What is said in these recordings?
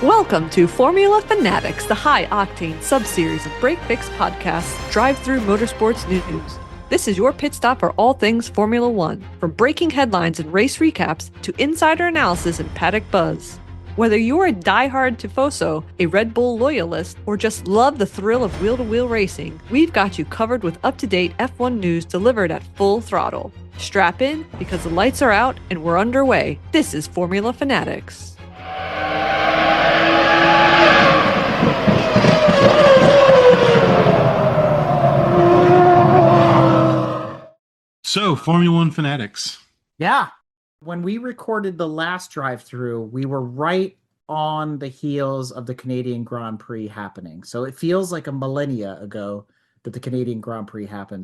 Welcome to Formula Fanatics, the high-octane sub-series of break-fix podcasts drive-through motorsports news. This is your pit stop for all things Formula One, from breaking headlines and race recaps to insider analysis and paddock buzz. Whether you're a die-hard tifoso, a Red Bull loyalist, or just love the thrill of wheel-to-wheel racing, we've got you covered with up-to-date F1 news delivered at full throttle. Strap in, because the lights are out and we're underway. This is Formula Fanatics. So, Formula One Fanatics. Yeah. When we recorded the last drive-through, we were right on the heels of the Canadian Grand Prix happening. So it feels like a millennia ago that the Canadian Grand Prix happened.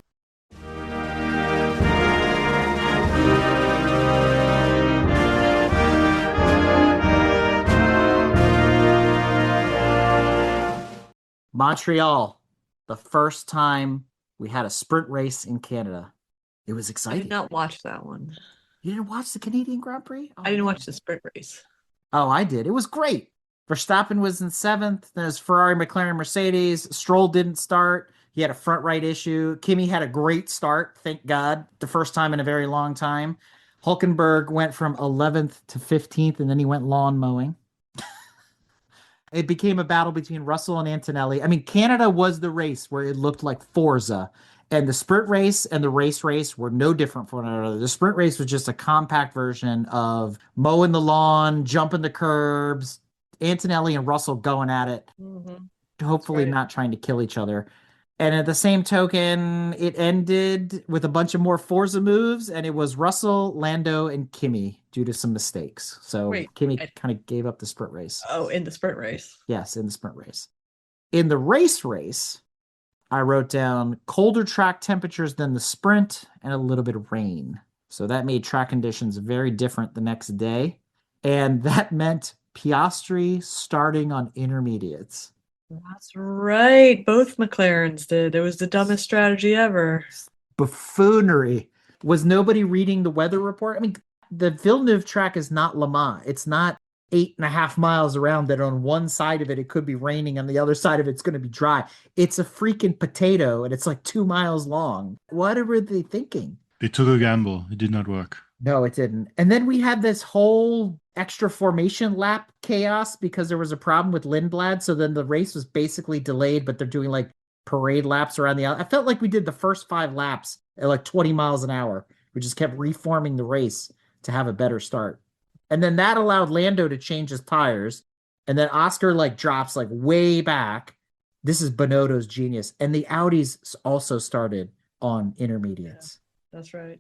Montreal, the first time we had a sprint race in Canada. It was exciting. I did not watch that one. You didn't watch the Canadian Grand Prix? I didn't watch the sprint race. Oh, I did. It was great. Verstappen was in 7th. Then it was Ferrari, McLaren, Mercedes. Stroll didn't start. He had a front right issue. Kimi had a great start, thank God. The first time in a very long time. Hulkenberg went from 11th to 15th, and then he went lawn mowing. It became a battle between Russell and Antonelli. I mean, Canada was the race where it looked like Forza. And the sprint race and the race were no different from one another. The sprint race was just a compact version of mowing the lawn, jumping the curbs, Antonelli and Russell going at it, hopefully not trying to kill each other. And at the same token, it ended with a bunch of more Forza moves, and it was Russell, Lando, and Kimi due to some mistakes. So Kimi kind of gave up the sprint race. Oh, in the sprint race. Yes, in the sprint race. In the race, I wrote down colder track temperatures than the sprint and a little bit of rain. So that made track conditions very different the next day. And that meant Piastri starting on intermediates. That's right. Both McLarens did. It was the dumbest strategy ever. Buffoonery. Was nobody reading the weather report? I mean, the Villeneuve track is not Le Mans. It's not 8.5 miles around that on one side of it could be raining, on the other side of it's going to be dry. It's a freaking potato, and it's like 2 miles long. What were they thinking? They took a gamble. It did not work. No, it didn't. And then we had this whole extra formation lap chaos because there was a problem with Lindblad. So then the race was basically delayed, but they're doing like parade laps around the... I felt like we did the first 5 laps at like 20 miles an hour. We just kept reforming the race to have a better start. And then that allowed Lando to change his tires. And then Oscar like drops like way back. This is Binotto's genius. And the Audis also started on intermediates. Yeah, that's right.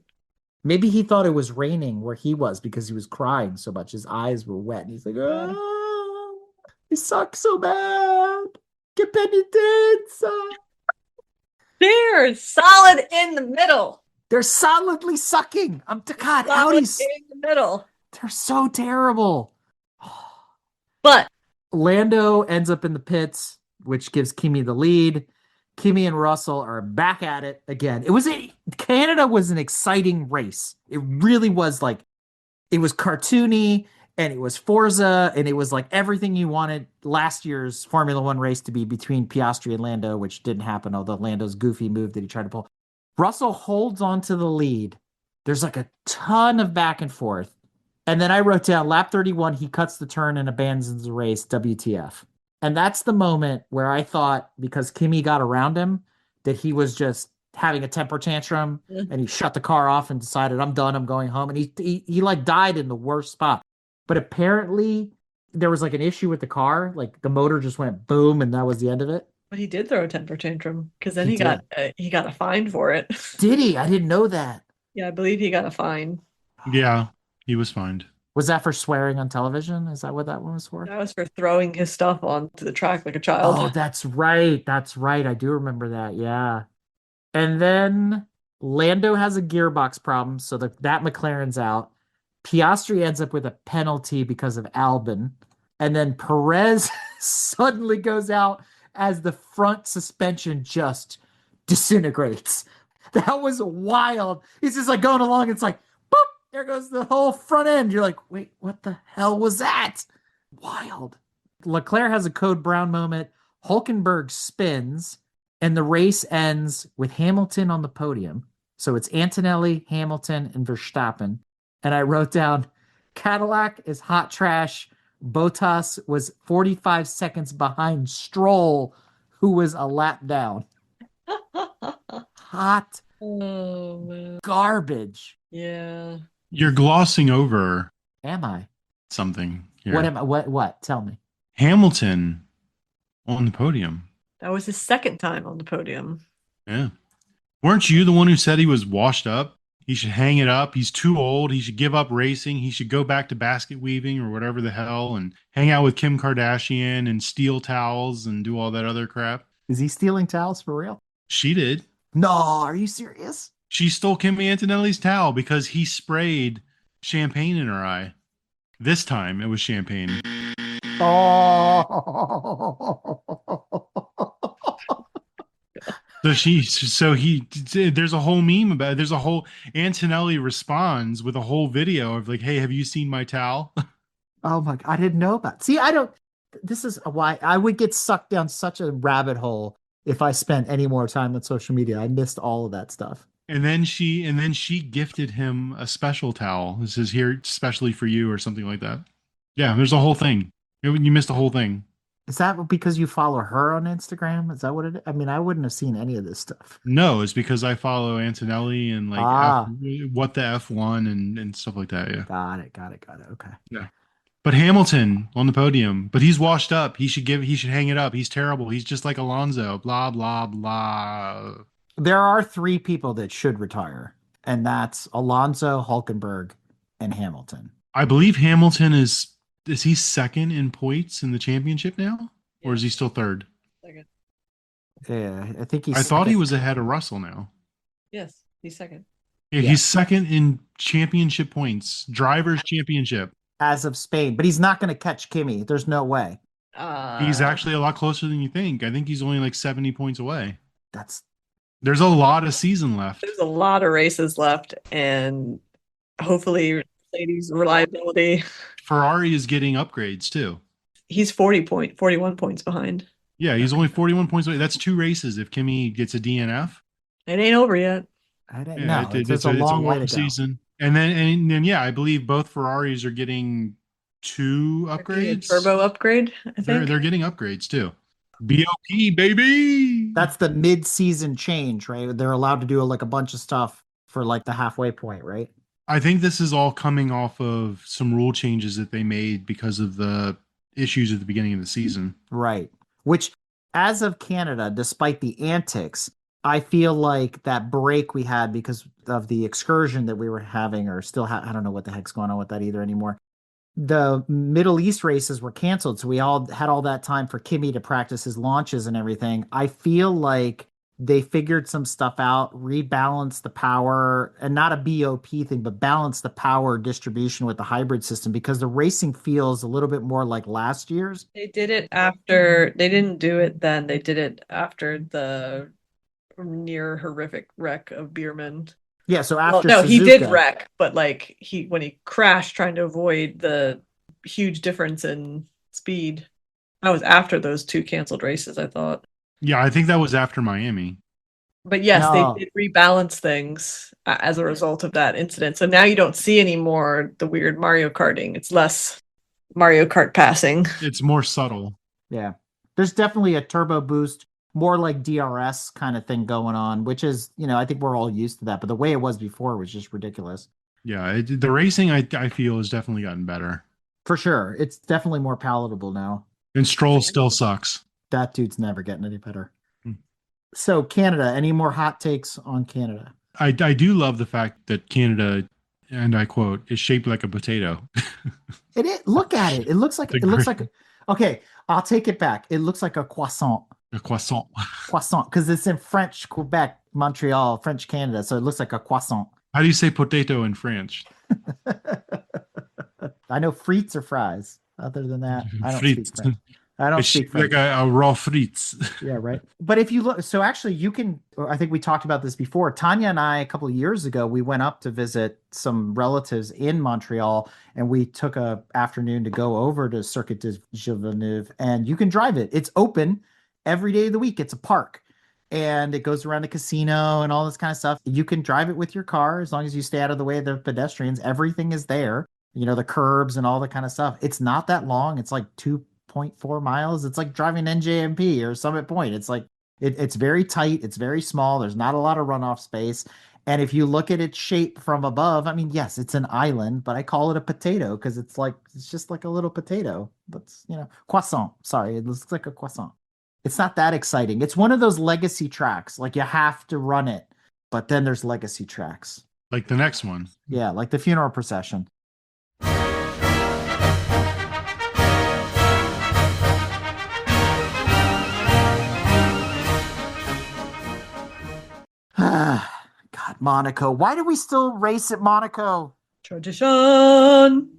Maybe he thought it was raining where he was because he was crying so much. His eyes were wet. And he's like, oh, he sucks so bad. Che penitenza. They're solid in the middle. They're solidly sucking. God, solid Audis. in the middle. They're so terrible. But Lando ends up in the pits, which gives Kimi the lead. Kimi and Russell are back at it again. Canada was an exciting race. It really was. Like, it was cartoony and it was Forza and it was like everything you wanted last year's Formula One race to be between Piastri and Lando, which didn't happen, although Lando's goofy move that he tried to pull. Russell holds on to the lead. There's like a ton of back and forth. And then I wrote down lap 31, he cuts the turn and abandons the race, WTF. And that's the moment where I thought, because Kimi got around him, that he was just having a temper tantrum and he shut the car off and decided, I'm done, I'm going home. And he like died in the worst spot. But apparently there was like an issue with the car. Like the motor just went boom and that was the end of it. But he did throw a temper tantrum because then he got a fine for it. Did he? I didn't know that. Yeah, I believe he got a fine. Yeah, he was fined. Was that for swearing on television? Is that what that one was for? That was for throwing his stuff onto the track like a child. Oh, that's right. That's right. I do remember that. Yeah. And then Lando has a gearbox problem, so that McLaren's out. Piastri ends up with a penalty because of Albon. And then Perez suddenly goes out as the front suspension just disintegrates. That was wild. He's just like going along. It's like, boop, there goes the whole front end. You're like, wait, what the hell was that? Wild. Leclerc has a Code Brown moment. Hulkenberg spins, and the race ends with Hamilton on the podium. So it's Antonelli, Hamilton, and Verstappen. And I wrote down Cadillac is hot trash. Bottas was 45 seconds behind Stroll, who was a lap down. Hot Oh man. garbage. Yeah. You're glossing over Am I? something here. What am I? What? Tell me. Hamilton on the podium. That was his second time on the podium. Yeah. Weren't you the one who said he was washed up? He should hang it up. He's too old. He should give up racing. He should go back to basket weaving or whatever the hell and hang out with Kim Kardashian and steal towels and do all that other crap. Is he stealing towels for real? She did. No, are you serious? She stole Kimmy Antonelli's towel because he sprayed champagne in her eye. This time it was champagne. Oh. There's a whole meme about it. There's a whole Antonelli responds with a whole video of like, hey, have you seen my towel? Oh my God, I didn't know about. See, this is why I would get sucked down such a rabbit hole if I spent any more time on social media. I missed all of that stuff. And then she gifted him a special towel. This is here specially for you or something like that. Yeah, there's a whole thing. You missed the whole thing. Is that because you follow her on Instagram? Is that what it is? I mean, I wouldn't have seen any of this stuff. No, it's because I follow Antonelli and like what the F1 and stuff like that. Yeah. Got it. Okay. Yeah. But Hamilton on the podium, but he's washed up. He should hang it up. He's terrible. He's just like Alonso. Blah blah blah. There are 3 people that should retire, and that's Alonso, Hulkenberg, and Hamilton. I believe Hamilton is he second in points in the championship now? Or is he still third? Second. Yeah, I think I thought he was ahead of Russell now. Yes, he's second. Yeah, he's second in championship points, drivers championship. As of Spain, but he's not going to catch Kimi. There's no way. He's actually a lot closer than you think. I think he's only like 70 points away. There's a lot of season left. There's a lot of races left, and hopefully Mercedes reliability. Ferrari is getting upgrades too. He's 41 points behind. Yeah, he's only 41 points away. That's 2 races if Kimi gets a DNF. It ain't over yet. I don't know. It's a long way to season. And then yeah, I believe both Ferraris are getting 2 upgrades. Turbo upgrade, I think. They're getting upgrades too. BOP, baby. That's the mid-season change, right? They're allowed to do like a bunch of stuff for like the halfway point, right? I think this is all coming off of some rule changes that they made because of the issues at the beginning of the season. Right. Which, as of Canada, despite the antics, I feel like that break we had because of the excursion that we were having, or still I don't know what the heck's going on with that either anymore. The Middle East races were canceled, so we all had all that time for Kimi to practice his launches and everything. I feel like they figured some stuff out, rebalanced the power, and not a BOP thing, but balance the power distribution with the hybrid system because the racing feels a little bit more like last year's. They did it after, they didn't do it then. They did it after the near horrific wreck of Bierman. Yeah, so after no, Suzuka, he did wreck, but like when he crashed trying to avoid the huge difference in speed, that was after those 2 canceled races, I thought. Yeah, I think that was after Miami. But yes, they did rebalance things as a result of that incident. So now you don't see anymore the weird Mario Karting. It's less Mario Kart passing. It's more subtle. Yeah. There's definitely a turbo boost, more like DRS kind of thing going on, which is, I think we're all used to that. But the way it was before was just ridiculous. Yeah, the racing, I feel, has definitely gotten better. For sure. It's definitely more palatable now. And Stroll still sucks. That dude's never getting any better. So Canada, any more hot takes on Canada? I do love the fact that Canada, and I quote, is shaped like a potato. It is. Look at it. It looks like okay, I'll take it back. It looks like a croissant. A croissant. Croissant, because it's in French Quebec, Montreal, French Canada, so it looks like a croissant. How do you say potato in French? I know frites or fries. Other than that, I don't frites. speak French. I don't It's speak like French. a raw frites. Yeah, right. But if you look, so actually, you can. I think we talked about this before. Tanya and I, a couple of years ago, we went up to visit some relatives in Montreal, and we took a afternoon to go over to Circuit de Villeneuve, and you can drive it. It's open every day of the week. It's a park, and it goes around the casino and all this kind of stuff. You can drive it with your car as long as you stay out of the way of the pedestrians. Everything is there. The curbs and all that kind of stuff. It's not that long. It's like 2.4 miles. It's like driving NJMP or Summit Point. It's like it's very tight. It's very small. There's not a lot of runoff space. And if you look at its shape from above, I mean, yes, it's an island, but I call it a potato because it's just like a little potato. That's, croissant. Sorry, it looks like a croissant. It's not that exciting. It's one of those legacy tracks. Like you have to run it, but then there's legacy tracks. Like the next one. Yeah, like the funeral procession. God, Monaco. Why do we still race at Monaco? Tradition.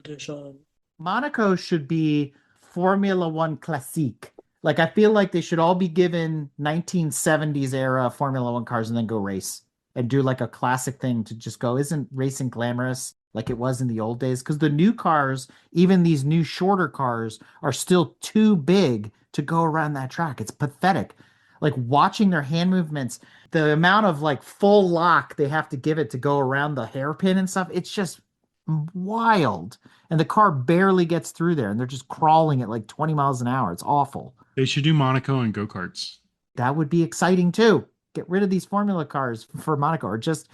Tradition. Monaco should be Formula One Classique. Like, I feel like they should all be given 1970s era Formula One cars and then go race and do like a classic thing to just go, isn't racing glamorous like it was in the old days? Because the new cars, even these new shorter cars, are still too big to go around that track. It's pathetic. Like watching their hand movements, the amount of like full lock they have to give it to go around the hairpin and stuff, it's just wild. And the car barely gets through there and they're just crawling at like 20 miles an hour. It's awful. They should do Monaco and go-karts. That would be exciting too. Get rid of these formula cars for Monaco, or just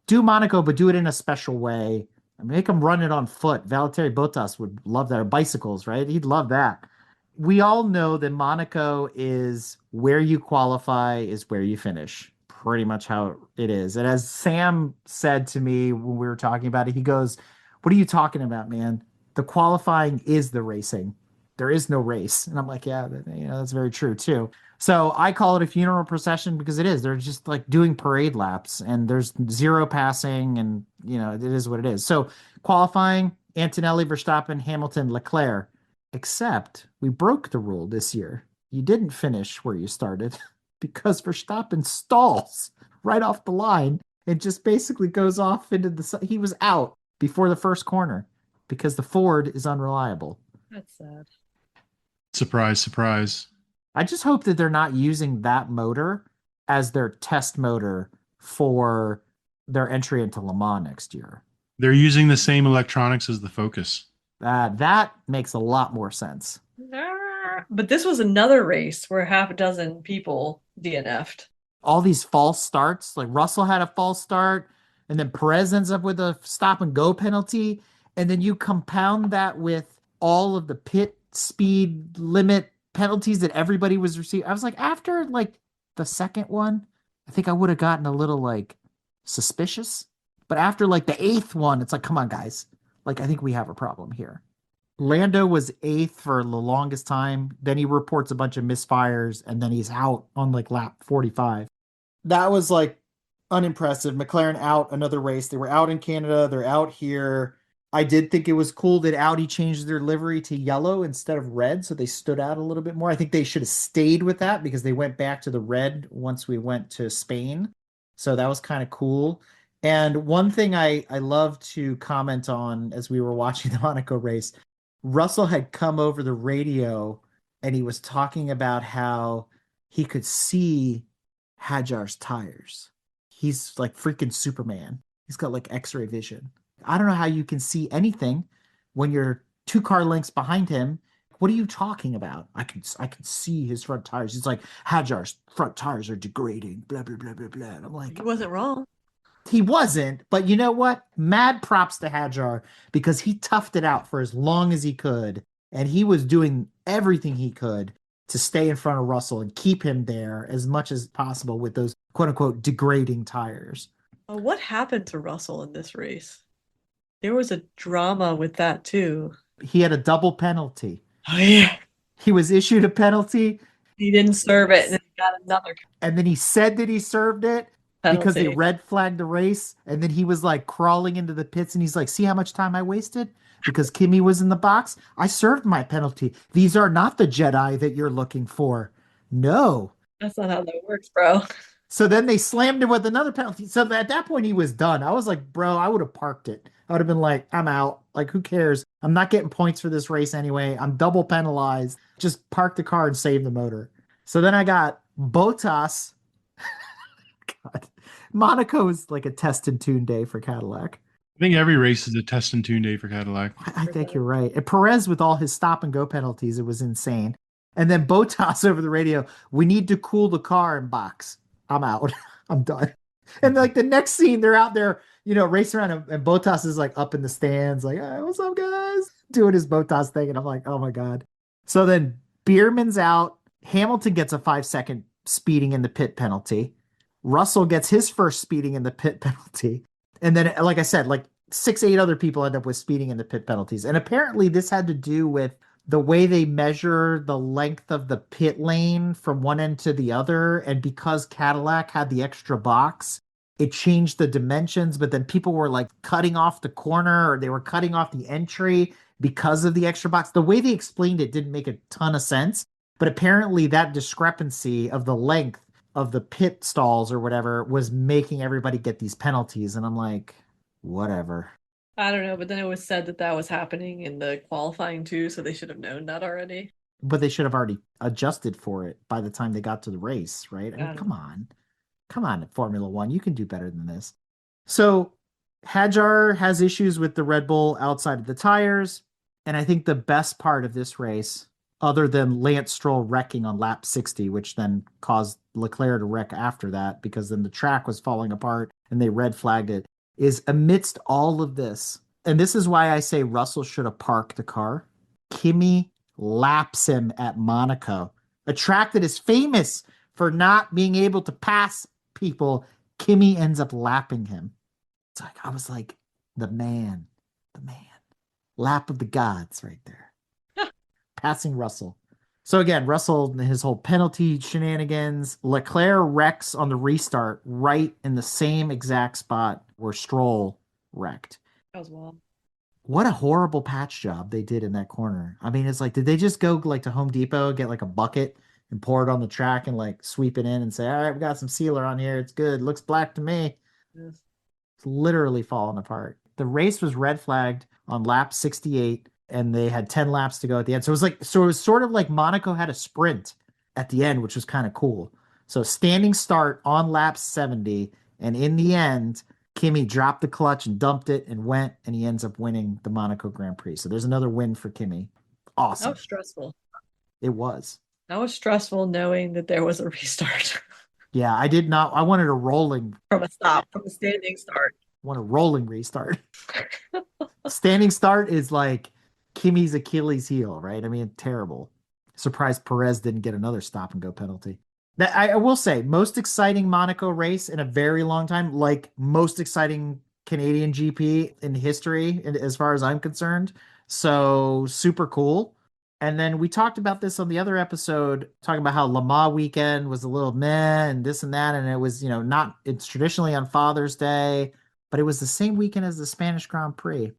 do Monaco, but do it in a special way. Make them run it on foot. Valtteri Bottas would love that. Or bicycles, right? He'd love that. We all know that Monaco is where you qualify is where you finish. Pretty much how it is. And as Sam said to me when we were talking about it, he goes, "What are you talking about, man? The qualifying is the racing. There is no race." And I'm like, yeah, that's very true too. So I call it a funeral procession because it is. They're just like doing parade laps and there's zero passing and, it is what it is. So qualifying, Antonelli, Verstappen, Hamilton, Leclerc. Except we broke the rule this year. You didn't finish where you started because Verstappen stalls right off the line and just basically goes off into the... He was out before the first corner because the Ford is unreliable. That's sad. Surprise, surprise. I just hope that they're not using that motor as their test motor for their entry into Le Mans next year. They're using the same electronics as the Focus. That makes a lot more sense. But this was another race where half a dozen people DNF'd. All these false starts, like Russell had a false start, and then Perez ends up with a stop and go penalty, and then you compound that with all of the pit speed limit penalties that everybody was receiving. I was like, after like the second one, I think I would have gotten a little like suspicious. But after like the eighth one, it's like, come on, guys. Like, I think we have a problem here. Lando was eighth for the longest time. Then he reports a bunch of misfires, and then he's out on like lap 45. That was like unimpressive. McLaren out another race. They were out in Canada. They're out here. I did think it was cool that Audi changed their livery to yellow instead of red, so they stood out a little bit more. I think they should have stayed with that because they went back to the red once we went to Spain. So that was kind of cool. And one thing I love to comment on as we were watching the Monaco race, Russell had come over the radio and he was talking about how he could see Hadjar's tires. He's like freaking Superman. He's got like X-ray vision. I don't know how you can see anything when you're 2 car lengths behind him. What are you talking about? I can see his front tires. It's like Hadjar's front tires are degrading, blah, blah, blah, blah, blah. And I'm like, He wasn't wrong. He wasn't, but you know what? Mad props to Hadjar because he toughed it out for as long as he could, and he was doing everything he could to stay in front of Russell and keep him there as much as possible with those quote-unquote degrading tires. What happened to Russell in this race? There was a drama with that too. He had a double penalty. Oh yeah. He was issued a penalty. He didn't serve it, and then he got another And then he said that he served it because they penalty. red flagged the race. And then he was like crawling into the pits and he's like, see how much time I wasted? because Kimi was in the box. I served my penalty. These are not the Jedi that you're looking for. No. That's not how that works, bro. So then they slammed him with another penalty. So at that point, he was done. I was like, bro, I would have parked it. I would have been like, I'm out. Like, who cares? I'm not getting points for this race anyway. I'm double penalized. Just park the car and save the motor. So then I got Bottas. God. Monaco is like a test and tune day for Cadillac. I think every race is a test and tune day for Cadillac. I think you're right. And Perez with all his stop and go penalties, it was insane. And then Bottas over the radio, we need to cool the car in box. I'm out. I'm done. And like the next scene, they're out there, racing around, and Bottas is like up in the stands, like, hey, what's up, guys? Doing his Bottas thing. And I'm like, oh my God. So then Bierman's out. Hamilton gets a 5-second speeding in the pit penalty. Russell gets his first speeding in the pit penalty. And then, like I said, like 6-8 other people end up with speeding in the pit penalties. And apparently this had to do with the way they measure the length of the pit lane from one end to the other. And because Cadillac had the extra box, it changed the dimensions, but then people were like cutting off the corner, or they were cutting off the entry because of the extra box. The way they explained it didn't make a ton of sense, but apparently that discrepancy of the length of the pit stalls or whatever was making everybody get these penalties. And I'm like, whatever. I don't know, but then it was said that was happening in the qualifying too, so they should have known that already. But they should have already adjusted for it by the time they got to the race, right? I mean, come on, Formula One, you can do better than this. So Hadjar has issues with the Red Bull outside of the tires, and I think the best part of this race, other than Lance Stroll wrecking on lap 60, which then caused Leclerc to wreck after that because then the track was falling apart and they red flagged it, is amidst all of this, and this is why I say Russell should have parked the car, Kimi laps him at Monaco, a track that is famous for not being able to pass people. Kimi ends up lapping him. It's like, I was like, the man, lap of the gods right there. Passing Russell. So again, Russell, his whole penalty shenanigans. Leclerc wrecks on the restart right in the same exact spot where Stroll wrecked. That was wild. What a horrible patch job they did in that corner. I mean, it's like, did they just go like to Home Depot, get like a bucket and pour it on the track and like sweep it in and say, all right, we got some sealer on here. It's good. Looks black to me. Yes. It's literally falling apart. The race was red flagged on lap 68. And they had 10 laps to go at the end. So it was sort of like Monaco had a sprint at the end, which was kind of cool. So standing start on lap 70. And in the end, Kimi dropped the clutch and dumped it and went, and he ends up winning the Monaco Grand Prix. So there's another win for Kimi. Awesome. That was stressful. It was. That was stressful knowing that there was a restart. Yeah, I wanted a rolling. From a standing start. I want a rolling restart. Standing start is like Kimi's Achilles heel, right? I mean, terrible. Surprised Perez didn't get another stop and go penalty. That I will say, most exciting Monaco race in a very long time, like most exciting Canadian GP in history, as far as I'm concerned. So super cool. And then we talked about this on the other episode, talking about how Le Mans weekend was a little meh and this and that. And it was, it's traditionally on Father's Day, but it was the same weekend as the Spanish Grand Prix.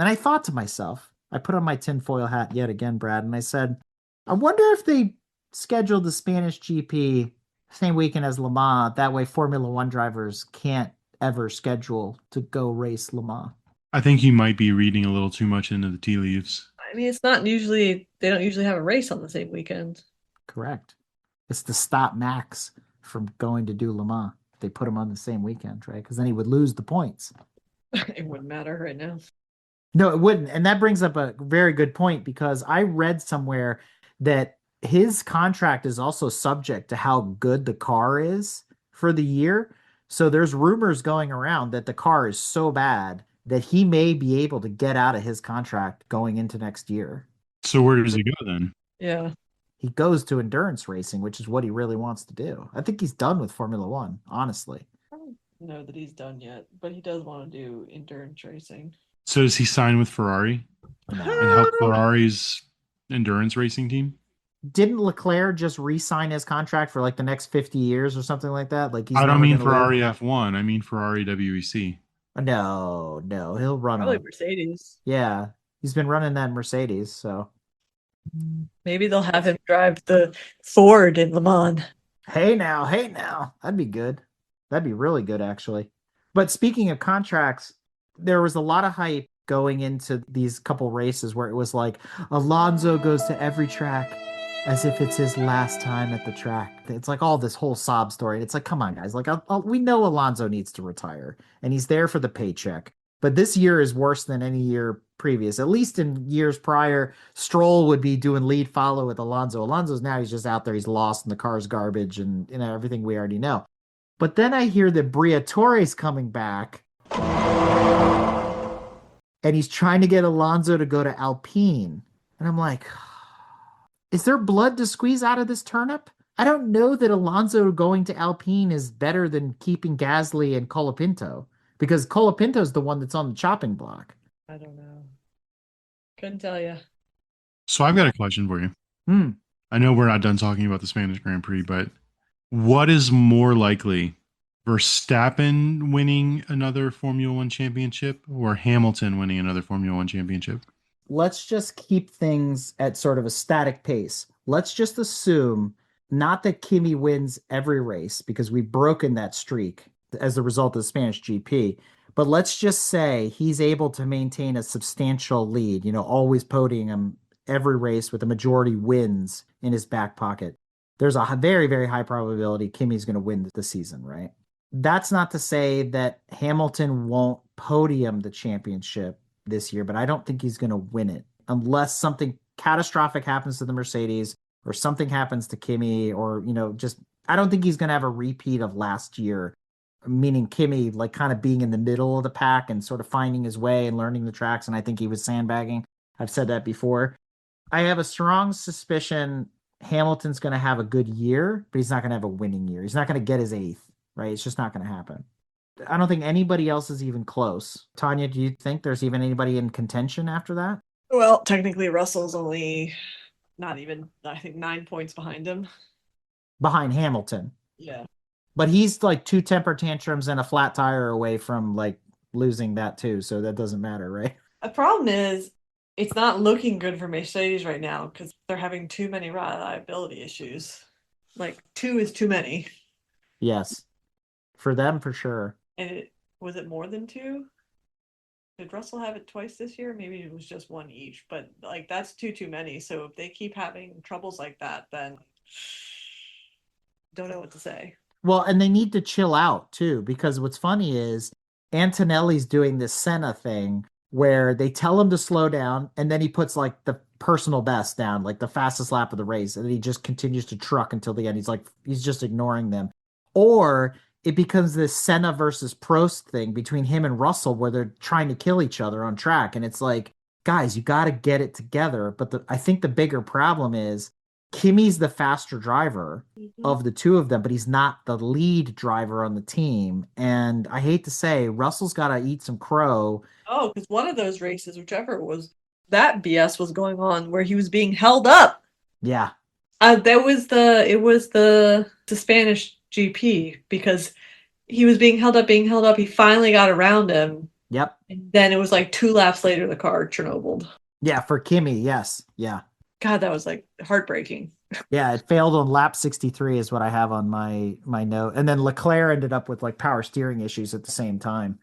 And I thought to myself, I put on my tinfoil hat yet again, Brad, and I said, I wonder if they scheduled the Spanish GP same weekend as Le Mans. That way Formula One drivers can't ever schedule to go race Le Mans. I think you might be reading a little too much into the tea leaves. I mean, they don't usually have a race on the same weekend. Correct. It's to stop Max from going to do Le Mans. They put him on the same weekend, right? Because then he would lose the points. It wouldn't matter right now. No, it wouldn't. And that brings up a very good point, because I read somewhere that his contract is also subject to how good the car is for the year. So there's rumors going around that the car is so bad that he may be able to get out of his contract going into next year. So where does he go then? Yeah. He goes to endurance racing, which is what he really wants to do. I think he's done with Formula One, honestly. I don't know that he's done yet, but he does want to do endurance racing. So does he sign with Ferrari and help Ferrari's endurance racing team? Didn't Leclerc just re-sign his contract for like the next 50 years or something like that? Like he's I don't never mean going to leave? Ferrari F1. I mean Ferrari WEC. No, no, he'll run Probably them. Mercedes. Yeah, he's been running that Mercedes, so. Maybe they'll have him drive the Ford in Le Mans. Hey now. That'd be good. That'd be really good, actually. But speaking of contracts, there was a lot of hype going into these couple races where it was like Alonso goes to every track as if it's his last time at the track. It's like all this whole sob story. It's like, come on, guys. Like, we know Alonso needs to retire and he's there for the paycheck. But this year is worse than any year previous. At least in years prior, Stroll would be doing lead follow with Alonso. Alonso's now he's just out there. He's lost and the car's garbage and everything we already know. But then I hear that Briatore's coming back and he's trying to get Alonso to go to Alpine. And I'm like, is there blood to squeeze out of this turnip? I don't know that Alonso going to Alpine is better than keeping Gasly and Colapinto because Colapinto's the one that's on the chopping block. I don't know. Couldn't tell you. So I've got a question for you. Hmm. I know we're not done talking about the Spanish Grand Prix, but what is more likely, Verstappen winning another Formula One championship or Hamilton winning another Formula One championship? Let's just keep things at sort of a static pace. Let's just assume not that Kimi wins every race because we've broken that streak as a result of the Spanish GP, but let's just say he's able to maintain a substantial lead, always podium every race with a majority wins in his back pocket. There's a very, very high probability Kimi's going to win the season, right? That's not to say that Hamilton won't podium the championship this year, but I don't think he's going to win it unless something catastrophic happens to the Mercedes or something happens to Kimi or, just I don't think he's going to have a repeat of last year, meaning Kimi like kind of being in the middle of the pack and sort of finding his way and learning the tracks. And I think he was sandbagging. I've said that before. I have a strong suspicion Hamilton's going to have a good year, but he's not going to have a winning year. He's not going to get his eighth, right? It's just not going to happen. I don't think anybody else is even close. Tanya, do you think there's even anybody in contention after that? Well, technically, Russell's only not even, I think, 9 points behind him. Behind Hamilton. Yeah. But he's like 2 temper tantrums and a flat tire away from like losing that too. So that doesn't matter, right? The problem is it's not looking good for Mercedes right now because they're having too many reliability issues. Like 2 is too many. Yes. For them, for sure. And was it more than 2? Did Russell have it twice this year? Maybe it was just 1 each, but like that's too many. So if they keep having troubles like that, then don't know what to say. Well, and they need to chill out too, because what's funny is Antonelli's doing this Senna thing where they tell him to slow down and then he puts like the personal best down, like the fastest lap of the race, and then he just continues to truck until the end. He's just ignoring them. Or it becomes this Senna versus Prost thing between him and Russell where they're trying to kill each other on track. And it's like, guys, you got to get it together. But I think the bigger problem is Kimi's the faster driver of the two of them, but he's not the lead driver on the team. And I hate to say, Russell's got to eat some crow. Oh, because one of those races, whichever it was, that BS was going on where he was being held up. Yeah. It was the Spanish GP because he was being held up. He finally got around him. Yep. And then it was like 2 laps later, the car Chernobyl. Yeah, for Kimi, yes. Yeah. God, that was like heartbreaking. Yeah, it failed on lap 63 is what I have on my note. And then Leclerc ended up with like power steering issues at the same time.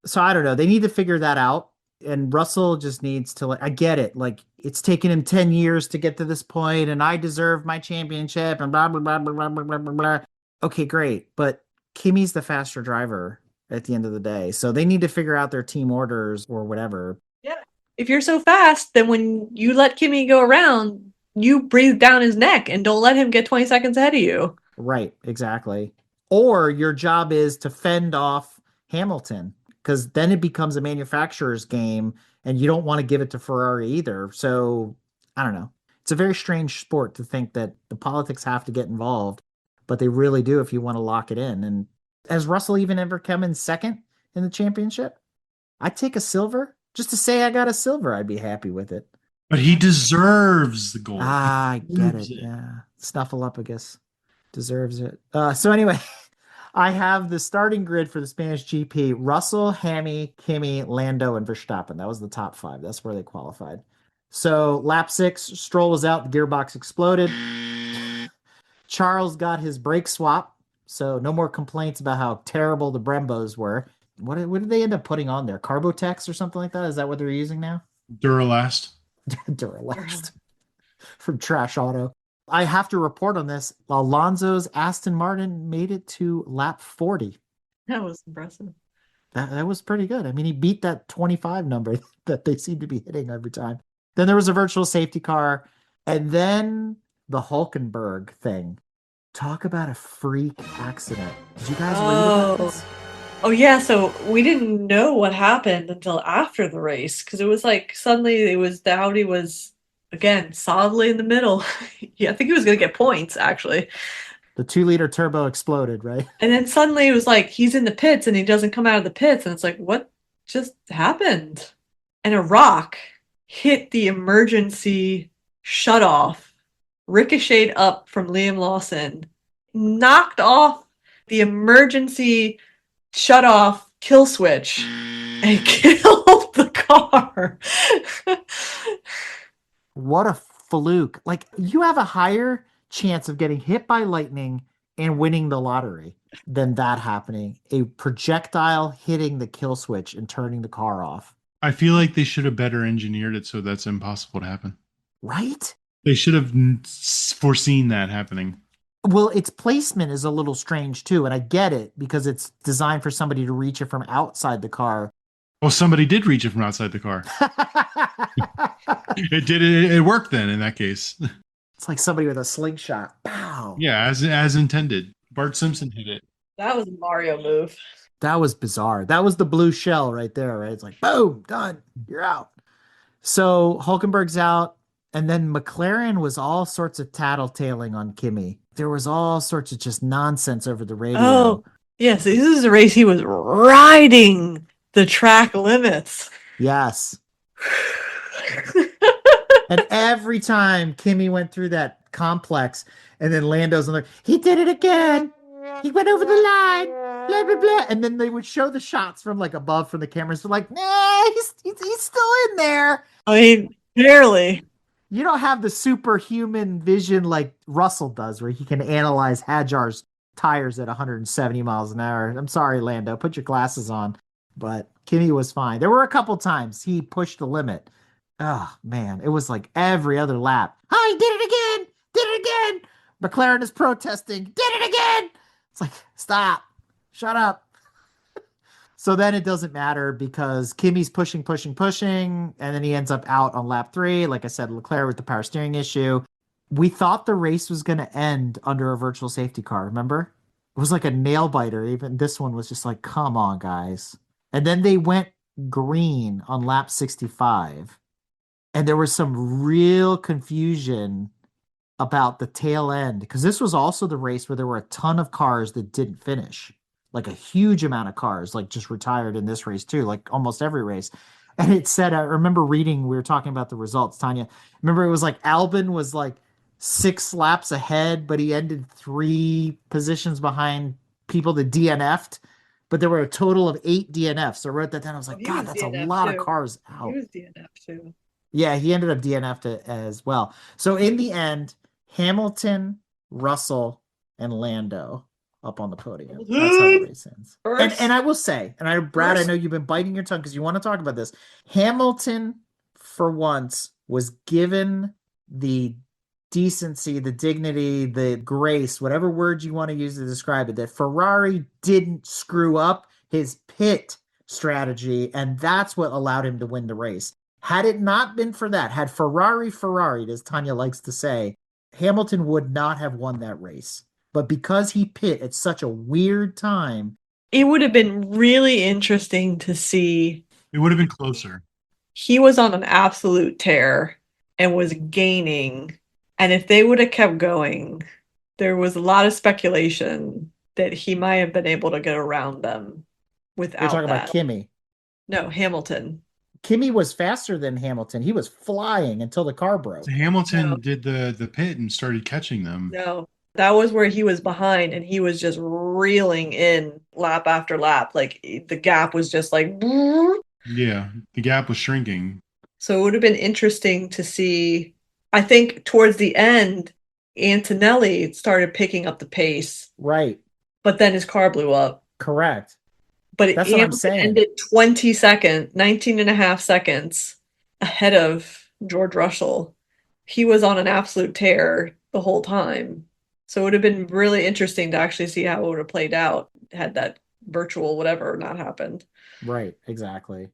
So I don't know. They need to figure that out. And Russell just needs to, I get it. Like it's taken him 10 years to get to this point and I deserve my championship and blah, blah, blah, blah, blah, blah, blah, blah. Okay, great. But Kimi's the faster driver at the end of the day. So they need to figure out their team orders or whatever. Yeah. If you're so fast, then when you let Kimi go around, you breathe down his neck and don't let him get 20 seconds ahead of you. Right, exactly. Or your job is to fend off Hamilton because then it becomes a manufacturer's game and you don't want to give it to Ferrari either. So I don't know. It's a very strange sport to think that the politics have to get involved, but they really do if you want to lock it in. And has Russell even ever come in second in the championship? I'd take a silver. Just to say I got a silver, I'd be happy with it. But he deserves the gold. Ah, I get it. Deserves it. Yeah. Snuffleupagus deserves it. So anyway, I have the starting grid for the Spanish GP. Russell, Hammy, Kimi, Lando, and Verstappen. That was the top 5. That's where they qualified. So lap 6, Stroll was out. The gearbox exploded. Charles got his brake swap. So no more complaints about how terrible the Brembos were. What did they end up putting on there? Carbotex or something like that? Is that what they're using now? Duralast. Duralast from Trash Auto. I have to report on this. Alonso's Aston Martin made it to lap 40. That was impressive. That was pretty good. I mean, he beat that 25 number that they seem to be hitting every time. Then there was a virtual safety car. And then the Hulkenberg thing. Talk about a freak accident. Did you guys read about this? Oh yeah, so we didn't know what happened until after the race because it was like suddenly the Audi was again solidly in the middle. Yeah, I think he was gonna get points actually. The 2-liter turbo exploded, right? And then suddenly it was like he's in the pits and he doesn't come out of the pits and it's like what just happened? And a rock hit the emergency shutoff, ricocheted up from Liam Lawson, knocked off the emergency shut off kill switch and killed the car. What a fluke. Like, you have a higher chance of getting hit by lightning and winning the lottery than that happening. A projectile hitting the kill switch and turning the car off. I feel like they should have better engineered it so that's impossible to happen. Right? They should have foreseen that happening. Well, its placement is a little strange too, and I get it because it's designed for somebody to reach it from outside the car. Well, somebody did reach it from outside the car. It did. It worked then in that case. It's like somebody with a slingshot. Pow! Yeah, as intended. Bart Simpson hit it. That was a Mario move. That was bizarre. That was the blue shell right there, right? It's like, boom, done. You're out. So Hulkenberg's out. And then McLaren was all sorts of tattletaling on Kimi. There was all sorts of just nonsense over the radio. Oh, yes. This is a race he was riding the track limits. Yes. And every time Kimi went through that complex, and then Lando's on there, he did it again. He went over the line. Blah, blah, blah. And then they would show the shots from like above from the cameras. They're like, nah, he's still in there. I mean, barely. You don't have the superhuman vision like Russell does, where he can analyze Hadjar's tires at 170 miles an hour. I'm sorry, Lando, put your glasses on. But Kimi was fine. There were a couple times he pushed the limit. Oh, man, it was like every other lap. Hi, did it again! Did it again! McLaren is protesting. Did it again! It's like, stop. Shut up. So then it doesn't matter because Kimi's pushing, and then he ends up out on lap 3. Like I said, Leclerc with the power steering issue. We thought the race was going to end under a virtual safety car, remember? It was like a nail biter. Even this one was just like, come on, guys. And then they went green on lap 65. And there was some real confusion about the tail end because this was also the race where there were a ton of cars that didn't finish. Like a huge amount of cars, like just retired in this race too, like almost every race. And it said, I remember reading, we were talking about the results, Tanya. Remember, it was like Albon was like 6 laps ahead, but he ended 3 positions behind people that DNF'd. But there were a total of 8 DNFs. So I wrote that down. I was like, God, that's a lot of cars out. He was DNF too. Yeah, he ended up DNF'd as well. So in the end, Hamilton, Russell, and Lando up on the podium. That's how the race ends. And I will say, Brad, I know you've been biting your tongue because you want to talk about this. Hamilton, for once, was given the decency, the dignity, the grace, whatever word you want to use to describe it, that Ferrari didn't screw up his pit strategy, and that's what allowed him to win the race. Had it not been for that, had Ferrari, as Tanya likes to say, Hamilton would not have won that race. But because he pit at such a weird time, it would have been really interesting to see. It would have been closer. He was on an absolute tear and was gaining. And if they would have kept going, there was a lot of speculation that he might have been able to get around them without you're talking that. about Kimi. No, Hamilton. Kimi was faster than Hamilton. He was flying until the car broke. Hamilton No. did the pit and started catching them. No, that was where he was behind and he was just reeling in lap after lap. Like the gap was just like. Yeah, the gap was shrinking. So it would have been interesting to see. I think towards the end, Antonelli started picking up the pace, Right. but then his car blew up. Correct. But That's what I'm Hamilton saying. ended 19 and a half seconds ahead of George Russell. He was on an absolute tear the whole time. So it would have been really interesting to actually see how it would have played out had that virtual whatever not happened. Right, exactly.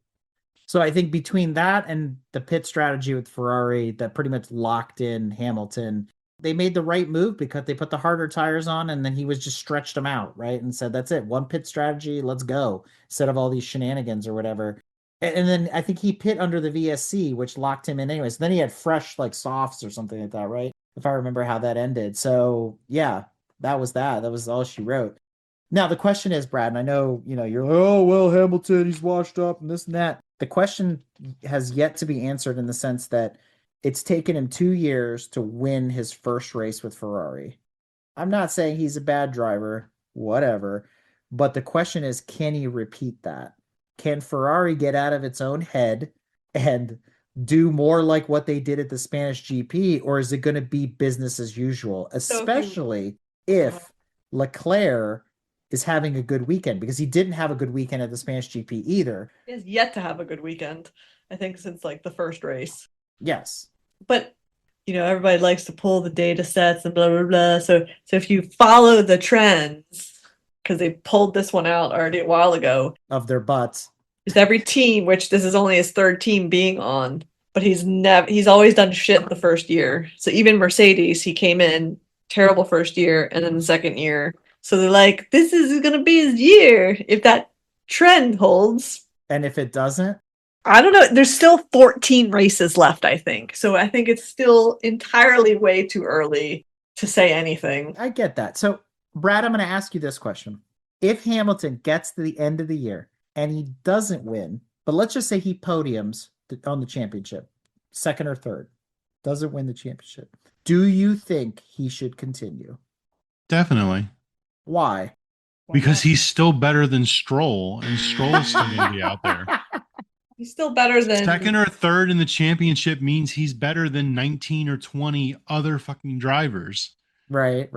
So I think between that and the pit strategy with Ferrari that pretty much locked in Hamilton, they made the right move because they put the harder tires on and then he was just stretched them out, right? And said, that's it, one pit strategy, let's go, instead of all these shenanigans or whatever. And then I think he pit under the VSC, which locked him in anyways. Then he had fresh like softs or something like that, right? If I remember how that ended. So yeah, that was that. That was all she wrote. Now the question is, Brad, and I know, you're like, oh, well, Hamilton, he's washed up and this and that. The question has yet to be answered in the sense that it's taken him 2 years to win his first race with Ferrari. I'm not saying he's a bad driver, whatever, but the question is, can he repeat that? Can Ferrari get out of its own head and do more like what they did at the Spanish GP, or is it going to be business as usual, especially if Leclerc is having a good weekend, because he didn't have a good weekend at the Spanish GP either. He has yet to have a good weekend, I think, since like the first race. Yes. But everybody likes to pull the data sets and blah blah blah. So if you follow the trends, because they pulled this one out already a while ago of their butts, is every team, which this is only his third team being on, but he's always done shit the first year. So even Mercedes, he came in terrible first year, and then the second year. So they're like, this is gonna be his year if that trend holds. And if it doesn't, I don't know. There's still 14 races left, I think. So I think it's still entirely way too early to say anything. I get that. So, Brad, I'm going to ask you this question. If Hamilton gets to the end of the year and he doesn't win, but let's just say he podiums on the championship, second or third, doesn't win the championship, do you think he should continue? Definitely. Why? Because he's still better than Stroll, and Stroll is still going to be out there. He's still better than second or third in the championship means he's better than 19 or 20 other fucking drivers. Right.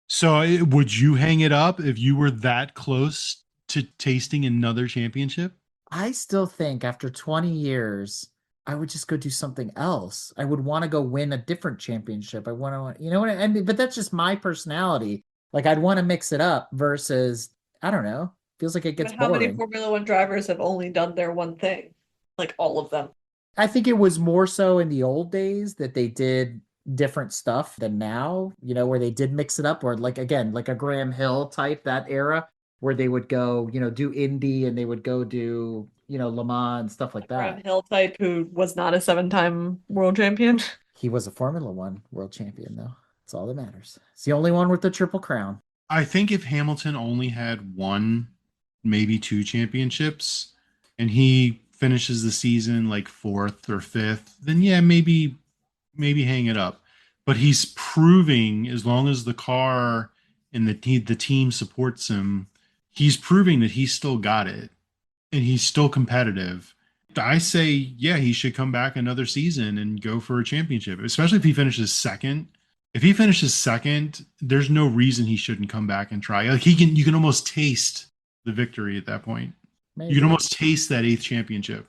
So would you hang it up if you were that close to tasting another championship? I still think after 20 years, I would just go do something else. I would want to go win a different championship. I want to, what I mean? But that's just my personality. Like, I'd want to mix it up versus, I don't know. Feels like it gets boring. How many Formula One drivers have only done their one thing? Like all of them. I think it was more so in the old days that they did different stuff than now, where they did mix it up, or like, again, like a Graham Hill type, that era where they would go, do Indy and they would go do, Le Mans and stuff like that. Graham Hill type who was not a 7-time world champion. He was a Formula One world champion, though. That's all that matters. It's the only one with the Triple Crown. I think if Hamilton only had one, maybe 2 championships, and he finishes the season like 4th or 5th, then yeah, maybe hang it up. But he's proving, as long as the car and the team supports him, he's proving that he's still got it and he's still competitive. I say, yeah, he should come back another season and go for a championship, especially if he finishes second. If he finishes second, there's no reason he shouldn't come back and try. Like you can almost taste the victory at that point. Maybe. You can almost taste that 8th championship.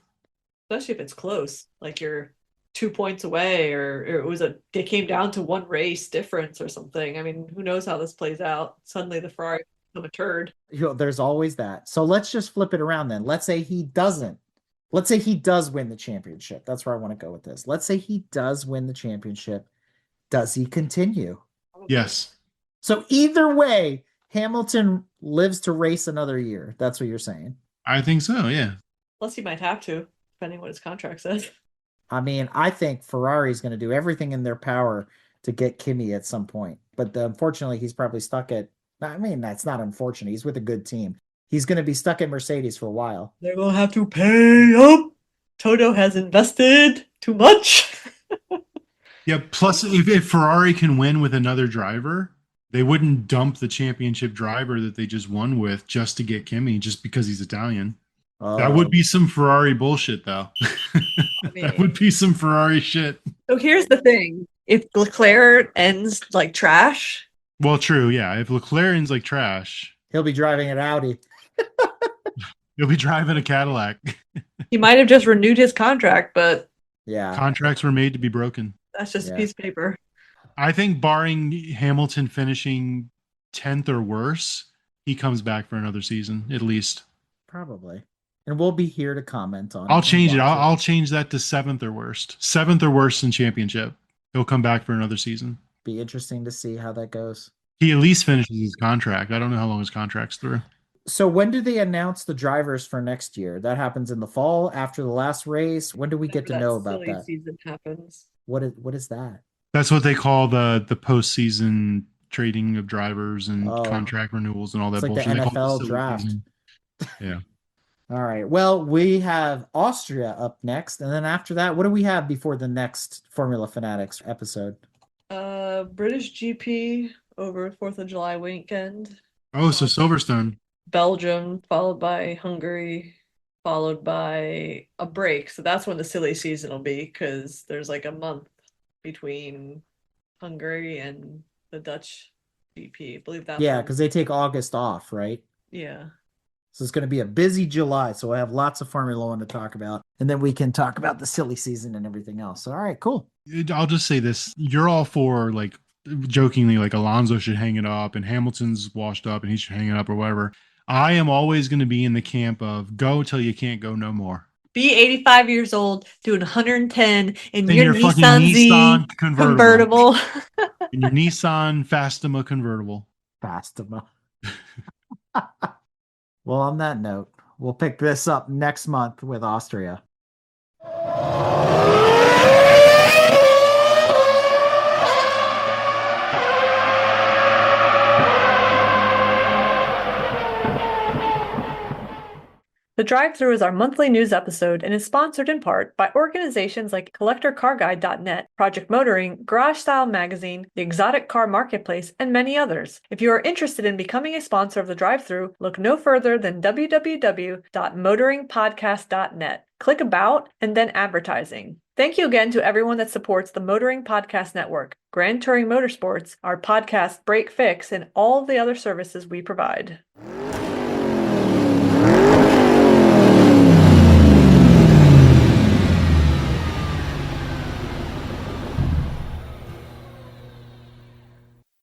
Especially if it's close, like you're 2 points away, or they came down to 1 race difference or something. I mean, who knows how this plays out? Suddenly the Ferrari become a turd. There's always that. So let's just flip it around then. Let's say he doesn't. Let's say he does win the championship. That's where I want to go with this. Let's say he does win the championship. Does he continue? Yes. So either way, Hamilton lives to race another year. That's what you're saying. I think so, yeah. Plus he might have to, depending on what his contract says. I mean, I think Ferrari's going to do everything in their power to get Kimi at some point. But unfortunately, he's probably stuck at, I mean, that's not unfortunate. He's with a good team. He's going to be stuck at Mercedes for a while. They're going to have to pay up. Toto has invested too much. Yeah, plus if Ferrari can win with another driver, they wouldn't dump the championship driver that they just won with just to get Kimi, just because he's Italian. That would be some Ferrari bullshit, though. That would be some Ferrari shit. So here's the thing. If Leclerc ends like trash. Well, true, yeah. If Leclerc's like trash, he'll be driving an Audi. he'll be driving a Cadillac. He might have just renewed his contract, but yeah, contracts were made to be broken. That's just a piece of paper. I think barring Hamilton finishing 10th or worse, he comes back for another season, at least. Probably. And we'll be here to comment on it. I'll change it. I'll change that to 7th or worst. 7th or worse in championship. He'll come back for another season. Be interesting to see how that goes. He at least finishes his contract. I don't know how long his contract's through. So when do they announce the drivers for next year? That happens in the fall after the last race. When do we get to know about that? Season happens. What is that? That's what they call the postseason trading of drivers and contract renewals and all that bullshit. Like the NFL draft. Yeah. All right. Well, we have Austria up next, and then after that, what do we have before the next Formula Fanatics episode? British GP over 4th of July weekend. Oh, so Silverstone. Belgium, followed by Hungary, followed by a break. So that's when the silly season will be, because there's like a month between Hungary and the Dutch GP. I believe that. Yeah, because they take August off, right? Yeah. So it's going to be a busy July. So I have lots of Formula One to talk about. And then we can talk about the silly season and everything else. So, all right, cool. I'll just say this. You're all for, like, jokingly, like Alonso should hang it up and Hamilton's washed up and he should hang it up or whatever. I am always going to be in the camp of go till you can't go no more. Be 85 years old, doing 110 in your Nissan Z convertible. In your Nissan Fastima convertible. Fastima. Well, on that note, we'll pick this up next month with Austria. The Drive-Thru is our monthly news episode and is sponsored in part by organizations like CollectorCarGuide.net, Project Motoring, Garage Style Magazine, the Exotic Car Marketplace, and many others. If you are interested in becoming a sponsor of The Drive-Thru, look no further than www.motoringpodcast.net. Click About and then Advertising. Thank you again to everyone that supports the Motoring Podcast Network, Grand Touring Motorsports, our podcast Break Fix, and all the other services we provide.